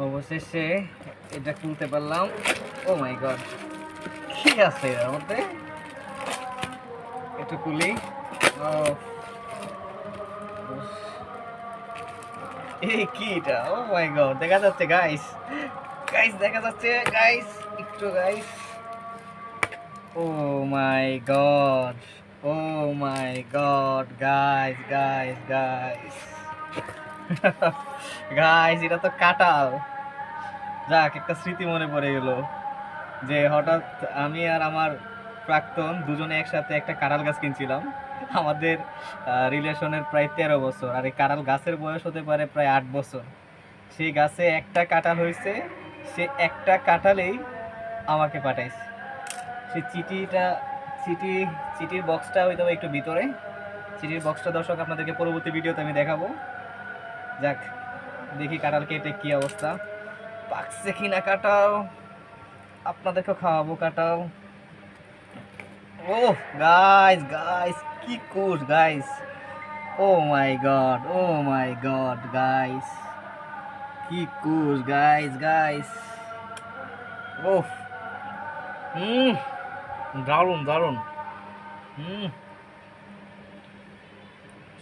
অবশেষে এটা খুলতে পারলাম। ও মাই গড, কি আছে এর মধ্যে? একটু খুলি। ও, এই কি এটা? ও মাই গড, দেখা যাচ্ছে গাইস, গাইস দেখা যাচ্ছে গাইস, একটু guys. Oh my god, oh my god guys, guys guys guys, এটা তো কাঁঠাল। যাক, একটা স্মৃতি মনে পড়ে গেল যে হঠাৎ আমি আর আমার প্রাক্তন দুজনে একসাথে একটা কাঁঠাল গাছ কিনছিলাম। আমাদের রিলেশনের প্রায় 13 বছর, আর এই কাঁঠাল গাছের বয়স হতে পারে প্রায় 8 বছর। সেই গাছে একটা কাঁঠাল হয়েছে, সে একটা কাঁঠালেই আমাকে পাঠাইছে। সেই চিঠি চিঠির বক্সটা হয়তো একটু ভিতরে। চিঠির বক্সটা দর্শক আপনাদেরকে পরবর্তী ভিডিওতে আমি দেখাবো। যাক, দেখি কাঁঠাল কেটে কি অবস্থা, পাকছে কিনা কাঁঠাল, আপনাদেরকেও খাওয়াবো কাঁঠাল। ও গাইস, গাইস কি কুশ guys, oh my god, oh my god guys, কি কুশ গাইস, গাইস। ওহ, হুম, দারুণ দারুণ। হুম।